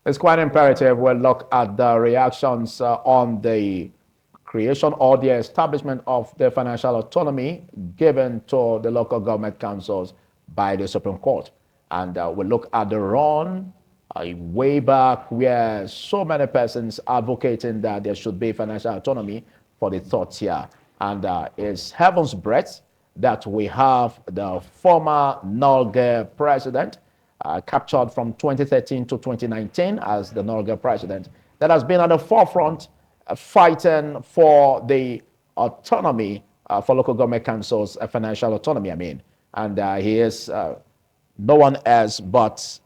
It's quite imperative we look at the reactions on the creation or the establishment of the financial autonomy given to the local government councils by the Supreme Court. And we look at the run way back where so many persons advocating that there should be financial autonomy for the third tier. And it's heaven's breath that we have the former Norge president, captured from 2013 to 2019 as the Norge president, that has been at the forefront fighting for the autonomy for local government councils, financial autonomy, I mean. And he is no one else but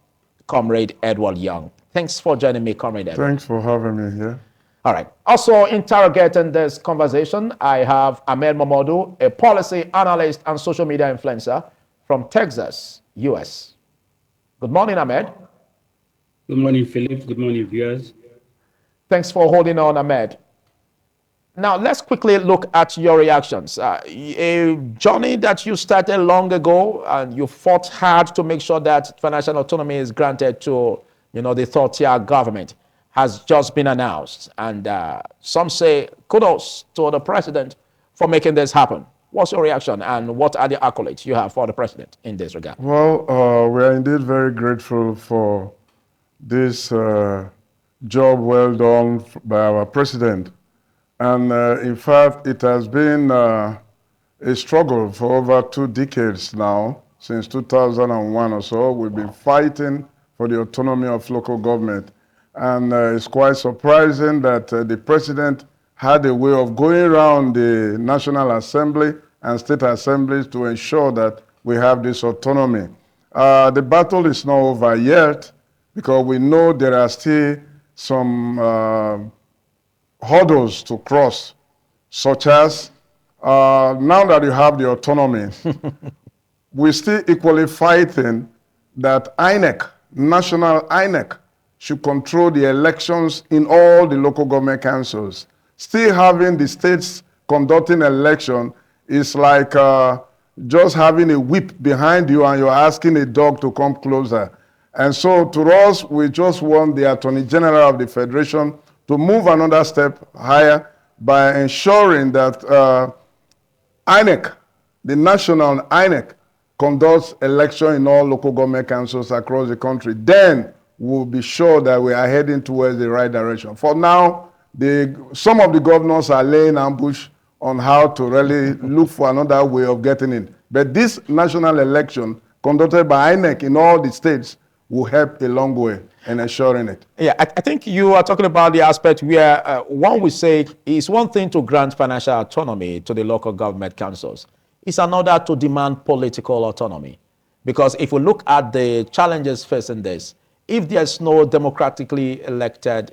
Comrade Edward Young. Thanks for joining me, Comrade Edward. Thanks for having me here. All right. Also interrogating this conversation, I have Ahmed Mamadou, a policy analyst and social media influencer from Texas, US. Good morning, Ahmed. Good morning, Philip. Good morning, viewers. Thanks for holding on, Ahmed. Now, let's quickly look at your reactions. A journey that you started long ago, and you fought hard to make sure that financial autonomy is granted to, the third-tier government, has just been announced. And some say kudos to the president for making this happen. What's your reaction, and what are the accolades you have for the president in this regard? Well, we are indeed very grateful for this job well done by our president. And in fact, it has been a struggle for over 2 decades now. Since 2001 or so, we've been fighting for the autonomy of local government. And it's quite surprising that the president had a way of going around the National Assembly and state assemblies to ensure that we have this autonomy. The battle is not over yet, because we know there are still some hurdles to cross, such as now that you have the autonomy, we're still equally fighting that INEC, national INEC, should control the elections in all the local government councils. Still having the states conducting election is like just having a whip behind you and you're asking a dog to come closer. And so to us, we just want the Attorney General of the Federation to move another step higher by ensuring that INEC, the national INEC, conducts election in all local government councils across the country. Then we'll be sure that we are heading towards the right direction. For now, some of the governors are laying ambush on how to really look for another way of getting in. But this national election conducted by INEC in all the states will help a long way in ensuring it. Yeah, I think you are talking about the aspect where one would say it's one thing to grant financial autonomy to the local government councils. It's another to demand political autonomy. Because if we look at the challenges facing this, if there's no democratically elected,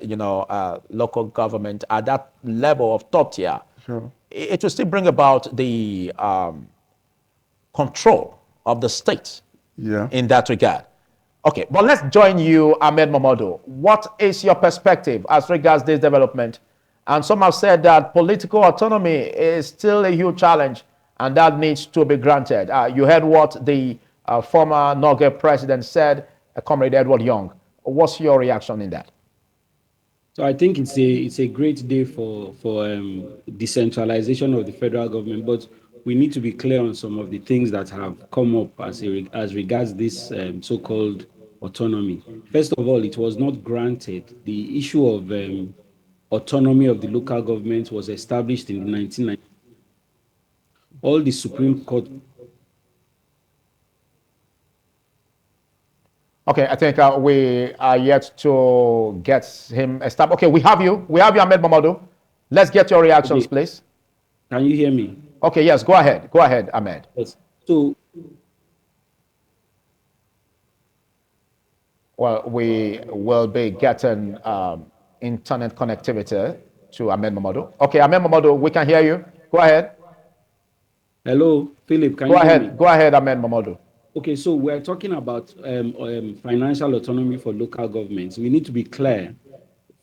local government at that level of top tier, Sure. it will still bring about the control of the state in that regard. Okay, but let's join you, Ahmed Mamadou. What is your perspective as regards this development? And some have said that political autonomy is still a huge challenge and that needs to be granted. You heard what the former Norge president said, Comrade Edward Young. What's your reaction in that? So I think it's a great day for decentralization of the federal government, but we need to be clear on some of the things that have come up as regards this so-called autonomy. First of all, it was not granted. The issue of autonomy of the local government was established in the 1990s. All the Supreme Court. Okay, I think we are yet to get him established. Okay, we have you. We have you, Ahmed Mamadou. Let's get your reactions, please. Can you hear me? Okay, yes, go ahead. Go ahead, Ahmed. Yes. So, well, we will be getting internet connectivity to Ahmed Mamadou. Okay, Ahmed Mamadou, we can hear you. Go ahead. Hello, Philip, can you hear me? Go ahead, Ahmed Mamadou. Okay, so we're talking about financial autonomy for local governments. We need to be clear.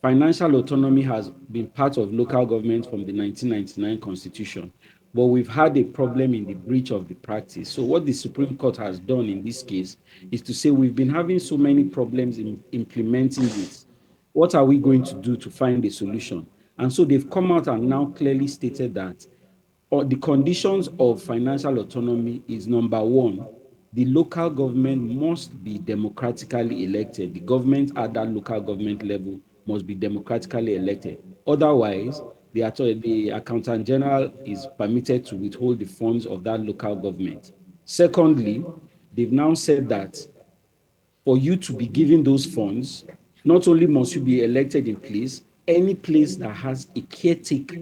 Financial autonomy has been part of local government from the 1999 Constitution, but we've had a problem in the breach of the practice. So what the Supreme Court has done in this case is to say we've been having so many problems in implementing this. what are we going to do to find a solution? And so they've come out and now clearly stated that the conditions of financial autonomy is number one, the local government must be democratically elected. The government at that local government level must be democratically elected. Otherwise, the accountant general is permitted to withhold the funds of that local government. Secondly, they've now said that for you to be given those funds, not only must you be elected in place, any place that has a caretaker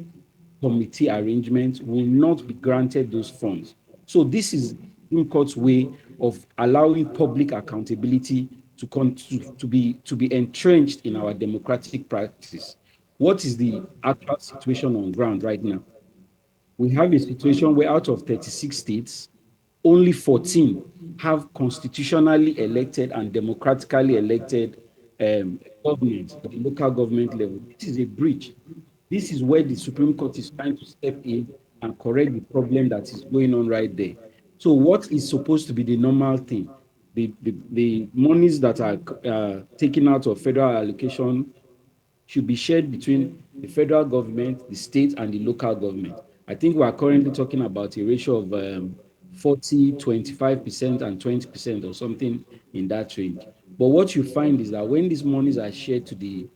committee arrangement will not be granted those funds. So this is Supreme Court's way of allowing public accountability to be entrenched in our democratic practice. What is the actual situation on ground right now? We have a situation where out of 36 states, only 14 have constitutionally elected and democratically elected governments at the local government level. This is a breach. This is where the Supreme Court is trying to step in and correct the problem that is going on right there. So, what is supposed to be the normal thing? The monies that are taken out of federal allocation should be shared between the federal government, the state, and the local government. I think we are currently talking about a ratio of 40, 25%, and 20% or something in that range. But what you find is that when these monies are shared to the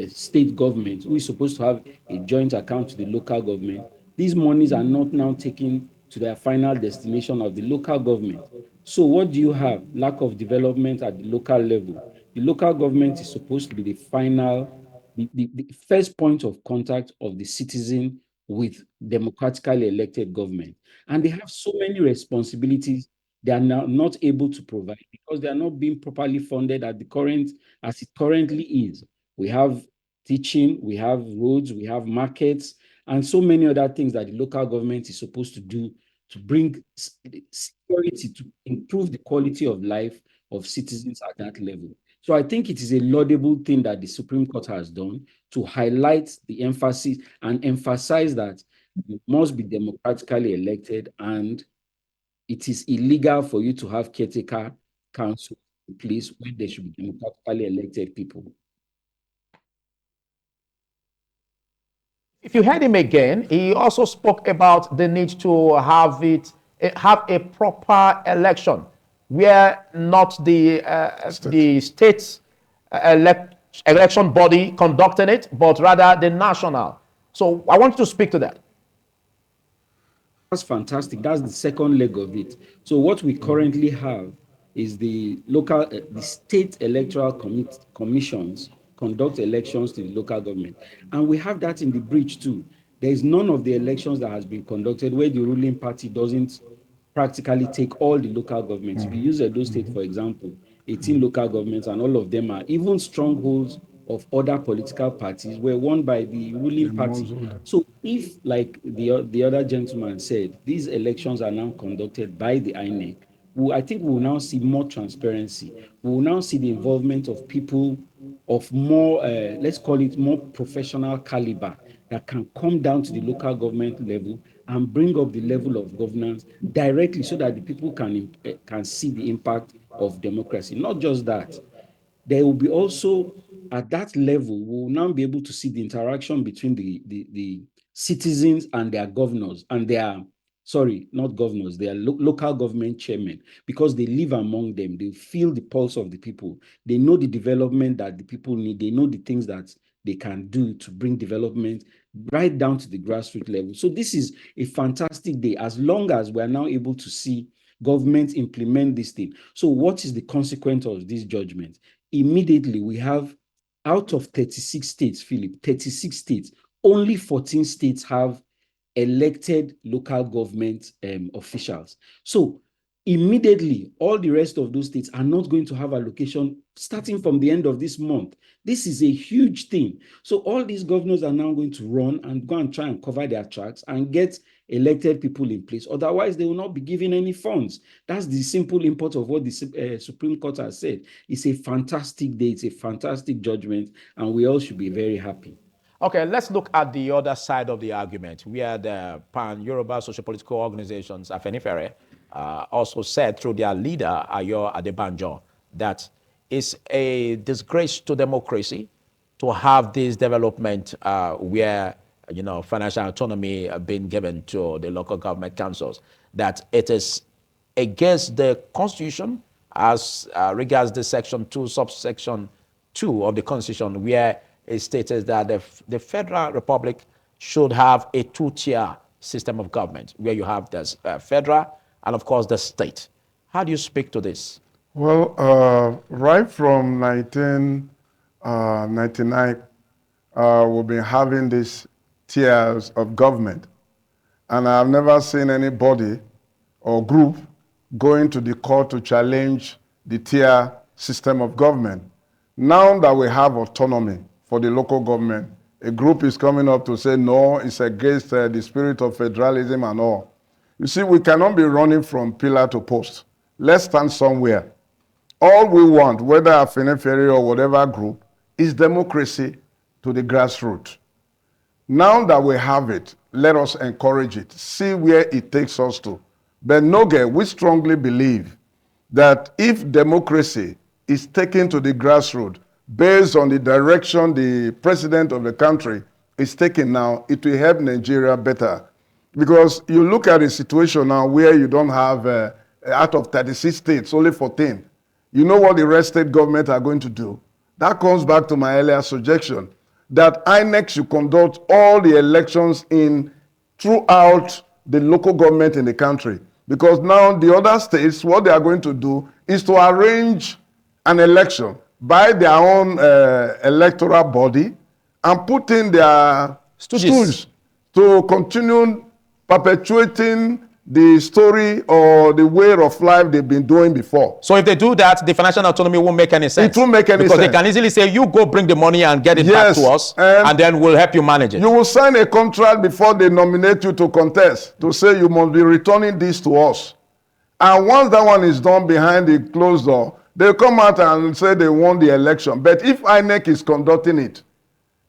state government, who is supposed to have a joint account to the local government, these monies are not now taken to their final destination of the local government. So what do you have? Lack of development at the local level. The local government is supposed to be the final, the first point of contact of the citizen with democratically elected government. And they have so many responsibilities they are now not able to provide because they are not being properly funded at the current, as it currently is. We have teaching, we have roads, we have markets, and so many other things that the local government is supposed to do to bring security, to improve the quality of life of citizens at that level. So I think it is a laudable thing that the Supreme Court has done to highlight the emphasis and emphasize that you must be democratically elected and it is illegal for you to have caretaker council in place when there should be democratically elected people. If you heard him again, he also spoke about the need to have a proper election where not the state's election body conducting it, but rather the national. So I want you to speak to that. That's fantastic. That's the second leg of it. So what we currently have is the state electoral commissions conduct elections to the local government, and we have that in the breach too. There is none of the elections that has been conducted where the ruling party doesn't practically take all the local governments. If you use Edo State, for example, 18 local governments, and all of them are even strongholds of other political parties were won by the ruling party. So if, like the other gentleman said, these elections are now conducted by the INEC, I think we will now see more transparency. We will now see the involvement of people of more, let's call it more professional caliber that can come down to the local government level and bring up the level of governance directly so that the people can see the impact of democracy. Not just that, there will be also at that level, we will now be able to see the interaction between the citizens and their governors and their, sorry, not governors, their local government chairmen, because they live among them. They feel the pulse of the people. They know the development that the people need. They know the things that they can do to bring development right down to the grassroots level. So this is a fantastic day as long as we are now able to see government implement this thing. So what is the consequence of this judgment? Immediately we have out of 36 states, Philip, 36 states, only 14 states have elected local government officials. So immediately, all the rest of those states are not going to have allocation starting from the end of this month. This is a huge thing. So all these governors are now going to run and go and try and cover their tracks and get elected people in place. Otherwise, they will not be given any funds. That's the simple import of what the Supreme Court has said. It's a fantastic day. It's a fantastic judgment, and we all should be very happy. Okay, let's look at the other side of the argument, where the Pan-Yoruba sociopolitical organizations, Afenifere, also said through their leader, Ayo Adebanjo, that it's a disgrace to democracy to have this development where, financial autonomy being given to the local government councils, that it is against the Constitution as regards the Section 2, subsection 2 of the Constitution, where it states that the Federal Republic should have a two-tier system of government, where you have the federal and, of course, the state. How do you speak to this? Well, right from 1999, we've been having these tiers of government. And I've never seen anybody or group going to the court to challenge the tier system of government. Now that we have autonomy for the local government, a group is coming up to say, no, it's against the spirit of federalism and all. You see, we cannot be running from pillar to post. Let's stand somewhere. All we want, whether Afenefere or whatever group, is democracy to the grassroots. Now that we have it, let us encourage it, see where it takes us to. But Noge, we strongly believe that if democracy is taken to the grassroots, based on the direction the president of the country is taking now, it will help Nigeria better. Because you look at a situation now where you don't have, out of 36 states, only 14. You know what the rest state government are going to do? That comes back to my earlier suggestion, that INEC should conduct all the elections throughout the local government in the country. Because now the other states, what they are going to do is to arrange an election by their own electoral body and put in their stooges to continue perpetuating the story or the way of life they've been doing before. So if they do that, the financial autonomy won't make any sense. It won't make any sense. Because they can easily say, you go bring the money and get it back to us, and then we'll help you manage it. You will sign a contract before they nominate you to contest, to say you must be returning this to us. And once that one is done behind the closed door, they'll come out and say they won the election. But if INEC is conducting it,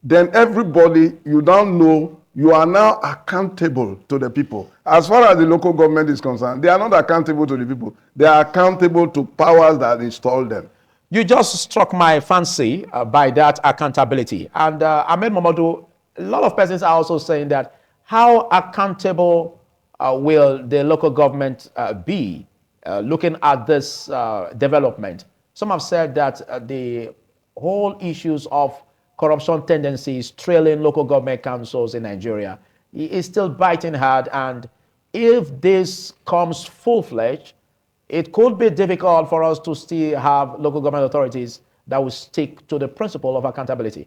then everybody, you don't know, you are now accountable to the people. As far as the local government is concerned, they are not accountable to the people. They are accountable to powers that installed them. You just struck my fancy by that accountability. And Ahmed Momodu, a lot of persons are also saying that how accountable will the local government be looking at this development? Some have said that the whole issues of corruption tendencies trailing local government councils in Nigeria is still biting hard. And if this comes full-fledged, it could be difficult for us to still have local government authorities that will stick to the principle of accountability,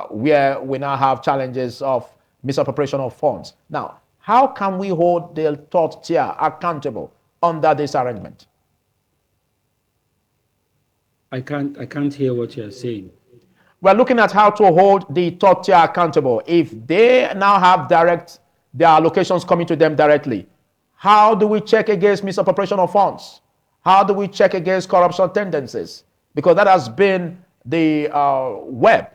where we now have challenges of misappropriation of funds. Now, how can we hold the third tier accountable under this arrangement? I can't hear what you're saying. We're looking at how to hold the third tier accountable. If they now have their allocations coming to them directly, how do we check against misappropriation of funds? How do we check against corruption tendencies? Because that has been the web,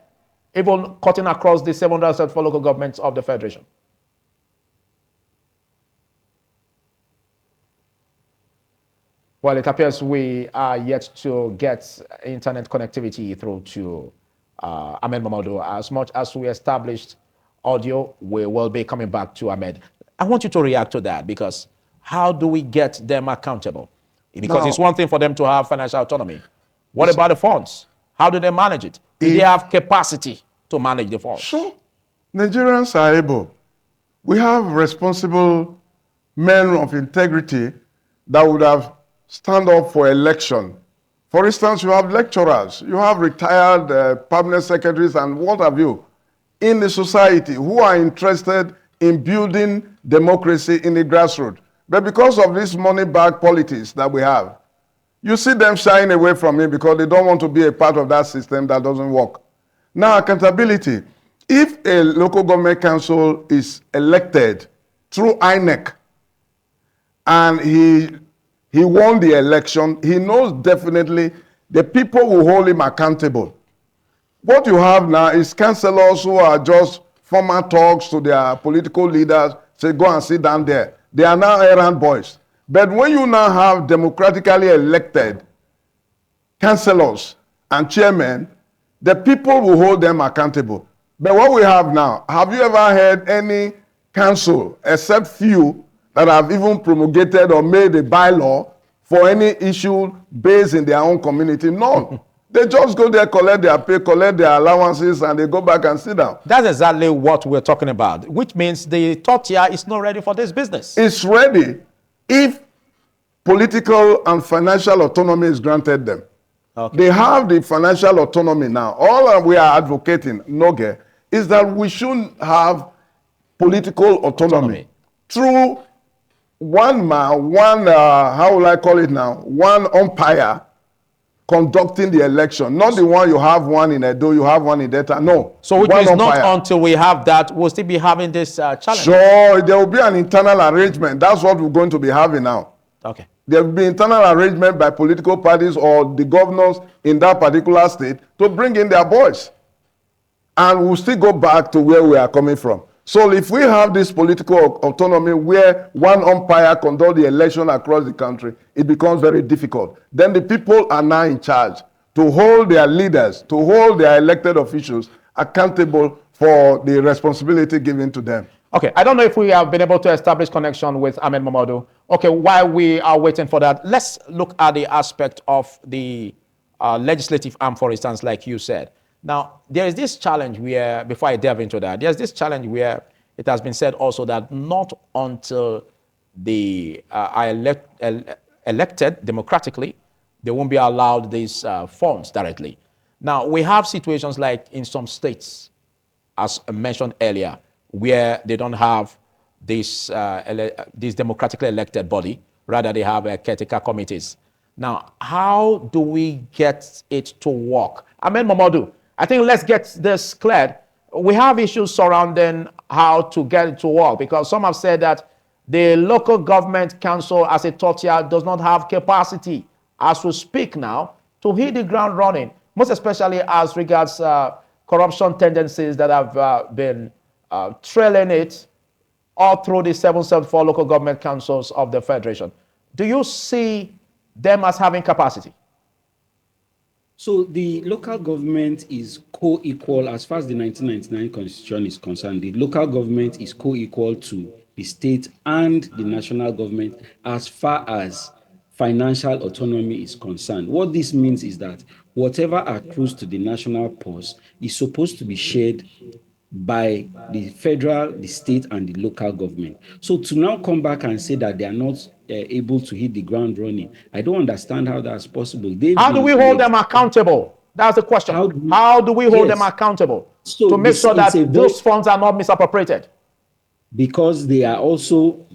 even cutting across the 704 local governments of the Federation. Well, it appears we are yet to get internet connectivity through to Ahmed Momodu. As much as we established audio, we will be coming back to Ahmed. I want you to react to that, because how do we get them accountable? Because it's one thing for them to have financial autonomy. What about the funds? How do they manage it? Do they have capacity to manage the funds? Sure. Nigerians are able. We have responsible men of integrity that would have stand up for election. For instance, you have lecturers, you have retired permanent secretaries and what have you in the society who are interested in building democracy in the grassroots. But because of this money bag politics that we have, you see them shying away from it because they don't want to be a part of that system that doesn't work. Now, accountability. If a local government council is elected through INEC and he won the election, he knows definitely the people will hold him accountable. What you have now is councillors who are just former talks to their political leaders, say, go and sit down there. They are now errand boys. But when you now have democratically elected councillors and chairmen, The people will hold them accountable. But what we have now, have you ever heard any council, except few, that have even promulgated or made a bylaw for any issue based in their own community? None. They just go there, collect their pay, collect their allowances, and they go back and sit down. That's exactly what we're talking about, which means the third tier is not ready for this business. It's ready if political and financial autonomy is granted them. Okay. They have the financial autonomy now. All that we are advocating, Noge, is that we should have political autonomy through one man, how will I call it now? One umpire conducting the election, not the one you have one in Edo, you have one in Delta. No. So which means not until we have that, we'll still be having this challenge. Sure, there will be an internal arrangement. That's what we're going to be having now. Okay. There will be internal arrangement by political parties or the governors in that particular state to bring in their boys. And we'll still go back to where we are coming from. So if we have this political autonomy where one umpire conducts the election across the country, it becomes very difficult. Then the people are now in charge to hold their leaders, to hold their elected officials accountable for the responsibility given to them. Okay, I don't know if we have been able to establish connection with Ahmed Mamadou. Okay, while we are waiting for that, let's look at the aspect of the legislative arm, for instance, like you said. Now, there is this challenge where, before I delve into that, there's this challenge where it has been said also that not until they are elected democratically, they won't be allowed these funds directly. Now, we have situations like in some states, as mentioned earlier, where they don't have this democratically elected body, rather they have caretaker committees. Now, how do we get it to work? Ahmed Mamadou, I think let's get this cleared. We have issues surrounding how to get it to work, because some have said that the local government council as a third tier does not have capacity as we speak now to hit the ground running, most especially as regards corruption tendencies that have been trailing it all through the 774 local government councils of the Federation. Do you see them as having capacity? So the local government is co-equal as far as the 1999 constitution is concerned. The local government is co-equal to the state and the national government as far as financial autonomy is concerned. What this means is that whatever accrues to the national purse is supposed to be shared by the federal, the state, and the local government. So to now come back and say that they are not able to hit the ground running, I don't understand how that's possible. How do we hold them accountable? That's the question. How do we hold them accountable to make sure that those funds are not misappropriated? Because they are also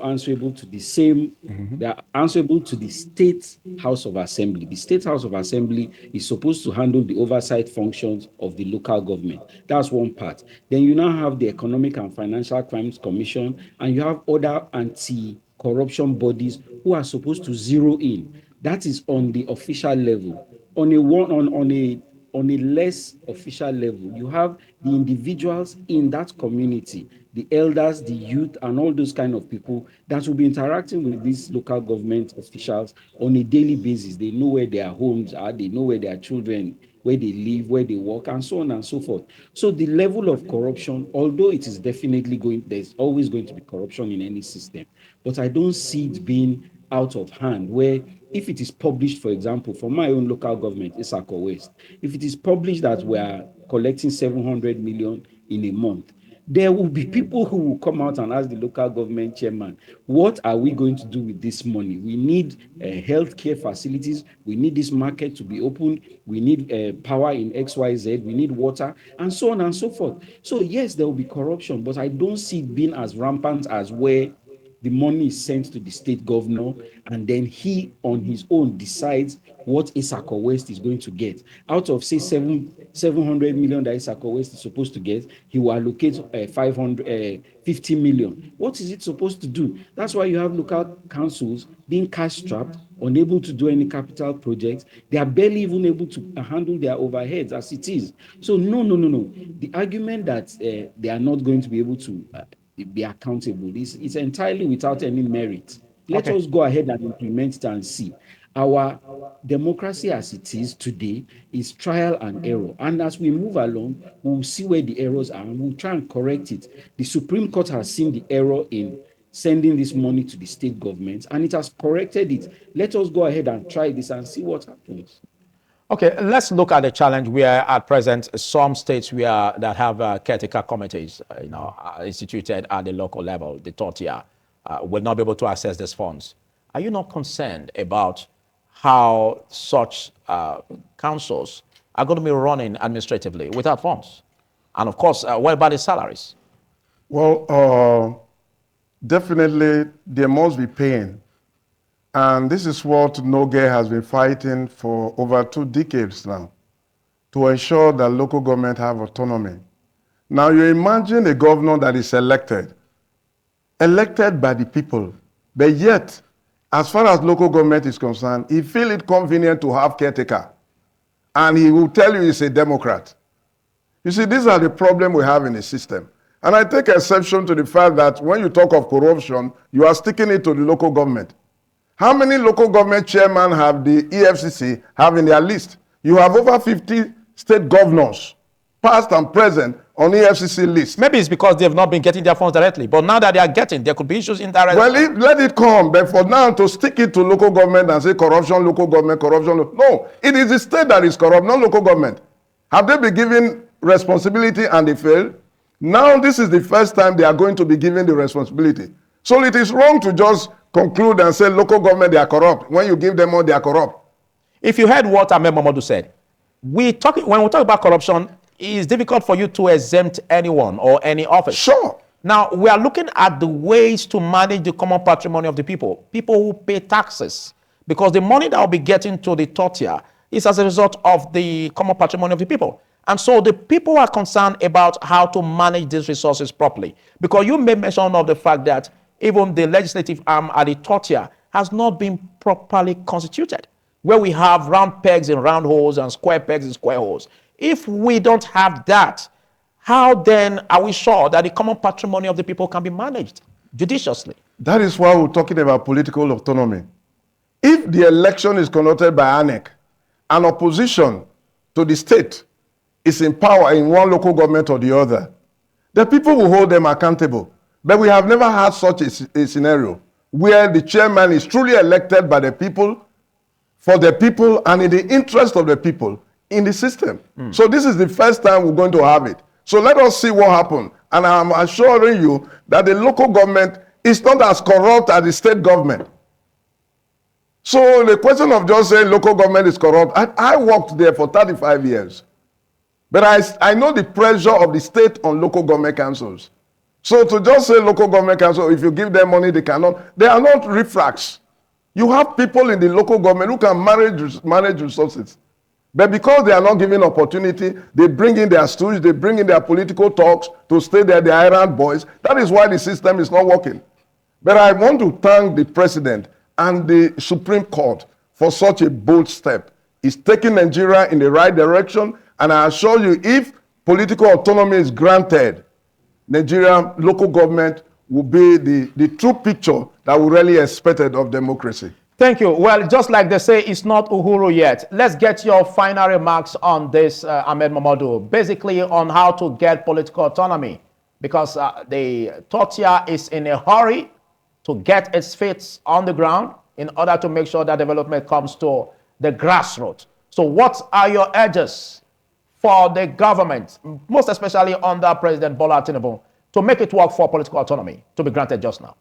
answerable to the same, they are answerable to the State House of Assembly. The State House of Assembly is supposed to handle the oversight functions of the local government. That's one part. Then you now have the Economic and Financial Crimes Commission, and you have other anti-corruption bodies who are supposed to zero in. That is on the official level. On a less official level, you have the individuals in that community, the elders, the youth, and all those kind of people that will be interacting with these local government officials on a daily basis. They know where their homes are, they know where their children, where they live, where they work, and so on and so forth. So the level of corruption, although it is definitely there's always going to be corruption in any system, but I don't see it being out of hand, where if it is published, for example, from my own local government, Isako West, if it is published that we are collecting 700 million in a month, there will be people who will come out and ask the local government chairman, what are we going to do with this money? We need healthcare facilities. We need this market to be open. We need power in XYZ. We need water, and so on and so forth. So yes, there will be corruption, but I don't see it being as rampant as where the money is sent to the state governor, and then he on his own decides what Isako West is going to get. Out of, say, 700 million that Isako West is supposed to get, he will allocate 50 million. What is it supposed to do? That's why you have local councils being cash-strapped, unable to do any capital projects. They are barely even able to handle their overheads as it is. So no. The argument that they are not going to be able to be accountable is entirely without any merit. Let us go ahead and implement it and see. Our democracy as it is today is trial and error. And as we move along, we'll see where the errors are and we'll try and correct it. The Supreme Court has seen the error in sending this money to the state governments and it has corrected it. Let us go ahead and try this and see what happens. Okay, let's look at the challenge where at present some states where that have caretaker committees, instituted at the local level, the third tier, will not be able to access these funds. Are you not concerned about how such councils are going to be running administratively without funds? And of course, what about the salaries? Well, definitely there must be pain. And this is what Noge has been fighting for over 2 decades now, to ensure that local government have autonomy. Now you imagine a governor that is elected by the people, but yet, as far as local government is concerned, he feel it convenient to have caretaker. And he will tell you he's a Democrat. You see, these are the problems we have in the system. And I take exception to the fact that when you talk of corruption, you are sticking it to the local government. How many local government chairmen have the EFCC have in their list? You have over 50 state governors, past and present, on EFCC list. Maybe it's because they've not been getting their funds directly, but now that they are getting, there could be issues indirectly. Well, let it come, but for now to stick it to local government and say corruption, local government, corruption. No, it is the state that is corrupt, not local government. Have they been given responsibility and they failed? Now this is the first time they are going to be given the responsibility. So it is wrong to just conclude and say local government, they are corrupt. When you give them more, they are corrupt. If you heard what Ahmed Mamadou said, when we talk about corruption, it's difficult for you to exempt anyone or any office. Sure. Now, we are looking at the ways to manage the common patrimony of the people who pay taxes, because the money that will be getting to the third tier is as a result of the common patrimony of the people. And so the people are concerned about how to manage these resources properly, because you made mention of the fact that even the legislative arm at the third tier has not been properly constituted, where we have round pegs in round holes and square pegs in square holes. If we don't have that, how then are we sure that the common patrimony of the people can be managed judiciously? That is why we're talking about political autonomy. If the election is conducted by ANEC, an opposition to the state is in power in one local government or the other, the people will hold them accountable. But we have never had such a scenario where the chairman is truly elected by the people, for the people, and in the interest of the people in the system. So this is the first time we're going to have it. So let us see what happens. And I'm assuring you that the local government is not as corrupt as the state government. So the question of just saying local government is corrupt, I worked there for 35 years. But I know the pressure of the state on local government councils. So to just say local government council, if you give them money, they are not riffraffs. You have people in the local government who can manage resources. But because they are not given opportunity, they bring in their stooges, they bring in their political talks to stay there, the errand boys. That is why the system is not working. But I want to thank the president and the Supreme Court for such a bold step. It's taking Nigeria in the right direction, and I assure you, if political autonomy is granted, Nigerian local government will be the true picture that we really expected of democracy. Thank you. Well, just like they say, it's not Uhuru yet. Let's get your final remarks on this, Ahmed Mamadou, basically on how to get political autonomy, because the third tier is in a hurry to get its feet on the ground in order to make sure that development comes to the grassroots. So what are your urges for the government, most especially under President Bola Tinubu, to make it work for political autonomy to be granted just now?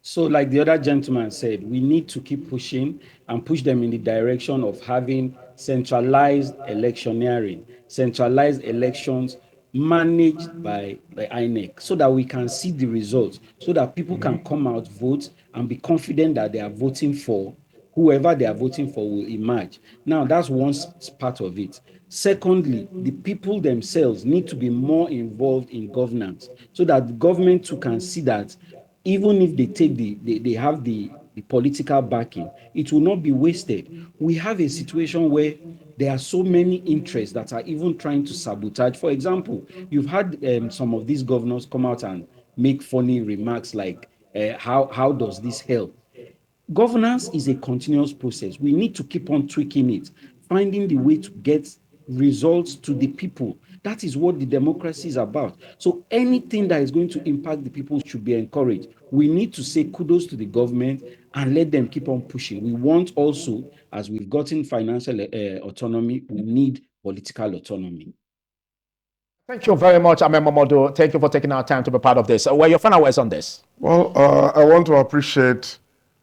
So like the other gentleman said, we need to keep pushing and push them in the direction of having centralized electioneering, centralized elections managed by the INEC, so that we can see the results, so that people can come out, vote, and be confident that they are voting for whoever they are voting for will emerge. Now, that's one part of it. Secondly, the people themselves need to be more involved in governance, so that the government too can see that even if they take they have the political backing, it will not be wasted. We have a situation where there are so many interests that are even trying to sabotage. For example, you've had some of these governors come out and make funny remarks like, how does this help? Governance is a continuous process. We need to keep on tweaking it, finding the way to get results to the people. That is what the democracy is about. So anything that is going to impact the people should be encouraged. We need to say kudos to the government and let them keep on pushing. We want also, as we've gotten financial autonomy, we need political autonomy. Thank you very much, Amen Momodu. Thank you for taking our time to be part of this. What are your final words on this? Well, I want to appreciate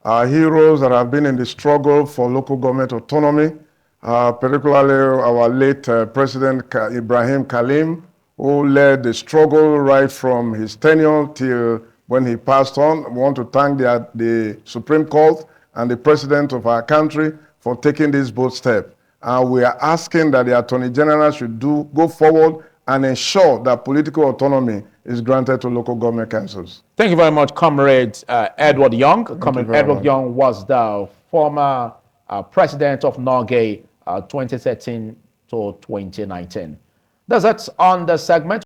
our heroes that have been in the struggle for local government autonomy, particularly our late President Ibrahim Kalim, who led the struggle right from his tenure till when he passed on. I want to thank the Supreme Court and the President of our country for taking this bold step. We are asking that the Attorney General should go forward and ensure that political autonomy is granted to local government councils. Thank you very much, Comrade Edward Young. Comrade Edward much. Young was the former president of Norgay 2013 to 2019. That's it on the segment.